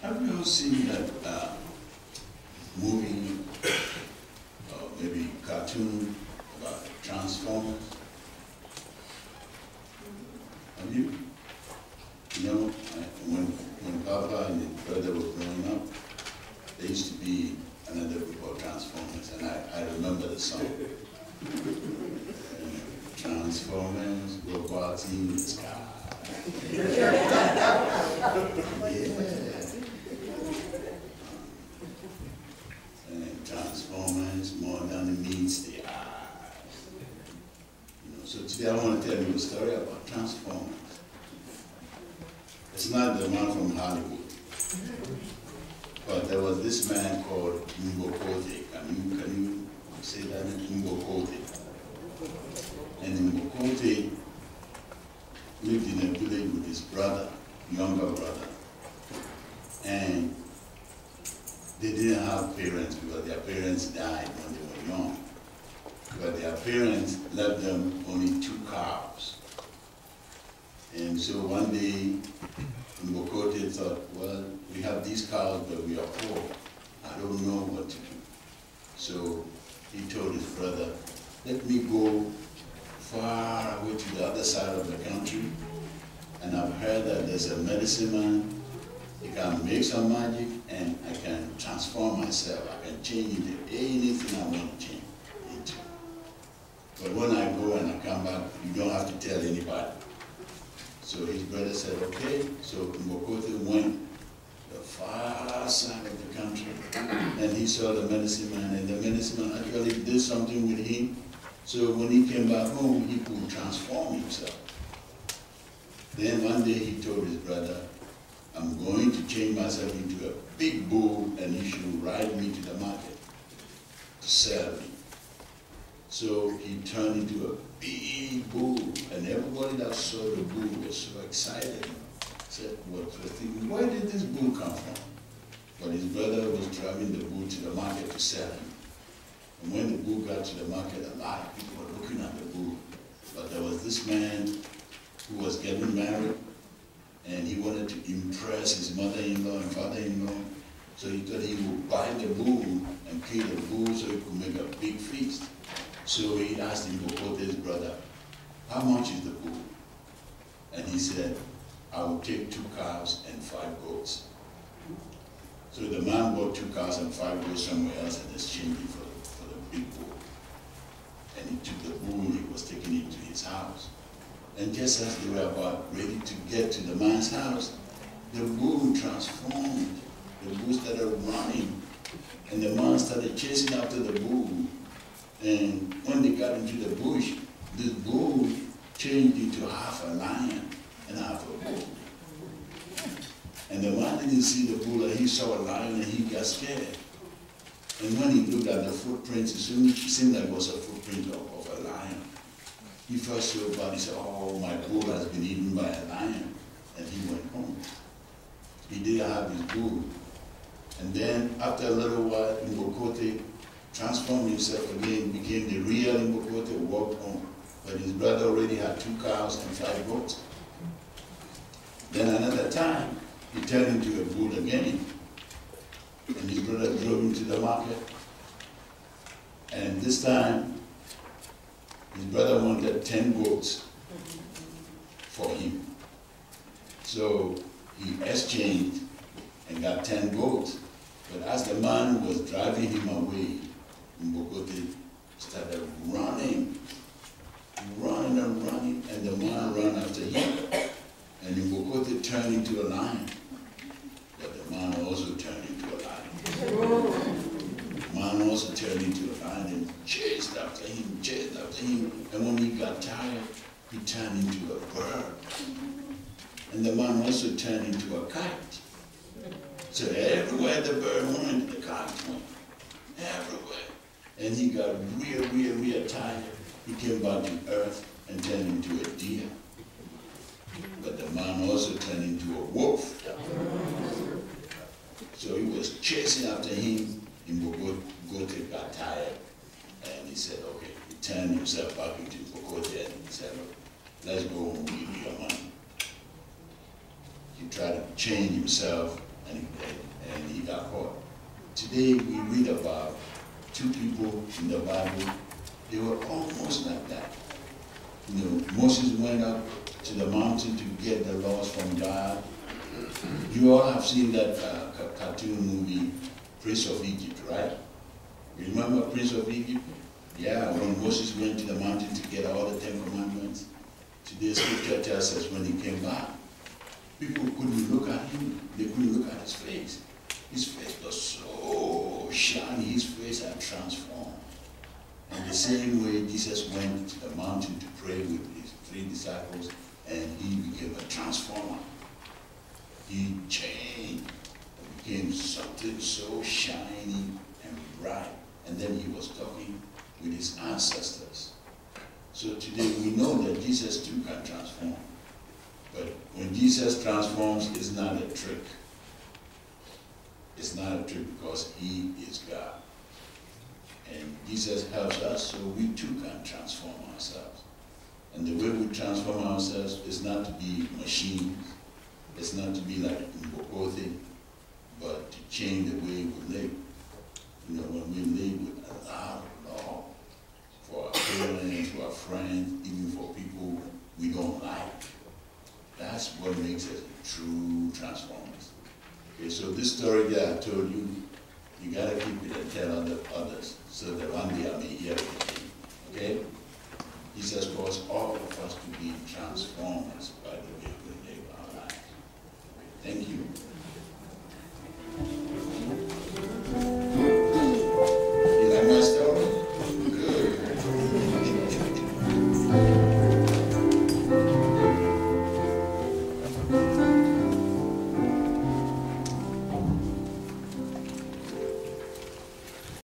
Have you ever seen that movie, or maybe cartoon about Transformers? Have you? You know, when Papa and his brother were growing up, there used to be another group called Transformers, and I remember the song. Transformers, robots in the sky. Yeah. And then Transformers, more than meets the eye. You know, so today I want to tell you a story about Transformers. It's not the man from Hollywood, but there was this man called Mbokote. Can you say that name? Mbokote. And Mbokote lived in a village with his brother, younger brother. And they didn't have parents because their parents died when they were young. But their parents left them only 2 cows. And so one day, Mbokote thought, well, we have these cows, but we are poor. I don't know what to do. So he told his brother, let me go far away to the other side of the country. And I've heard that there's a medicine man. He can make some magic, and I can transform myself. I can change into anything I want to change into. But when I go and I come back, you don't have to tell anybody. So his brother said, okay. So Mbokote went the far side of the country, and he saw the medicine man, and the medicine man actually did something with him. So when he came back home, he could transform himself. Then one day he told his brother, I'm going to change myself into a big bull, and you should ride me to the market to sell me. So he turned into a big bull, and everybody that saw the bull was so excited. Said, what was thinking, where did this bull come from? But his brother was driving the bull to the market to sell him. And when the bull got to the market, a lot of people were looking at the bull. But there was this man who was getting married, and he wanted to impress his mother-in-law and father-in-law. So he thought he would buy the bull and kill the bull so he could make a big feast. So he asked Mbokote's brother, how much is the bull? And he said, I will take 2 cows and 5 goats. So the man bought 2 cows and 5 goats somewhere else and exchanged it for the big bull. And he took the bull and he was taking it to his house. And just as they were about ready to get to the man's house, the bull transformed. The bull started running, and the man started chasing after the bull. And when they got into the bush, this bull changed into half a lion and half a bull. And the man didn't see the bull, and he saw a lion, and he got scared. And when he looked at the footprints, it seemed like it was a footprint of a lion. He felt so bad, he said, oh, my bull has been eaten by a lion. And he went home. He didn't have his bull. And then, after a little while, Mbokote transformed himself again, became the real Mbokote, walked home. But his brother already had 2 cows and 5 goats. Then another time, he turned into a bull again. And his brother drove him to the market. And this time, his brother wanted 10 goats for him. So he exchanged and got 10 goats. But as the man was driving him away, Mbokote started running, and the man ran after him. And Mbokote turned into a lion. But the man also turned into a lion. The man also turned into a lion and chased after him. And when he got tired, he turned into a bird. And the man also turned into a kite. So everywhere the bird went, the kite went. Everywhere. And he got real tired. He came back to earth and turned into a deer. But the man also turned into a wolf. So he was chasing after him. Mbokote got tired. And he said, okay, he turned himself back into Mbokote and he said, let's go home and give you your money. He tried to change himself and he got caught. Today we read about two people in the Bible. They were almost like that. You know, Moses went up to the mountain to get the laws from God. You all have seen that cartoon movie, Prince of Egypt, right? You remember Prince of Egypt? Yeah, when Moses went to the mountain to get all the 10 Commandments. Today's scripture tells us when he came back, people couldn't look at him. They couldn't look at his face. His face was so shiny. His face had transformed. And the same way Jesus went to the mountain to pray with his 3 disciples, and he became a transformer. He changed and became something so shiny and bright. And then he was talking with his ancestors. So today we know that Jesus too can transform. But when Jesus transforms, it's not a trick. It's not a trick because he is God. And Jesus helps us so we too can transform ourselves. And the way we transform ourselves is not to be machines. It's not to be like Mbokothe, but to change the way we live. You know, when we live with a lot of love for our parents, for our friends, even for people we don't like, that's what makes us true transformers. Okay, so this story that I told you, you gotta keep it and tell others so that one day I may hear it again. Okay? Jesus calls all of us to be transformers by the way we live our lives. Okay, thank you.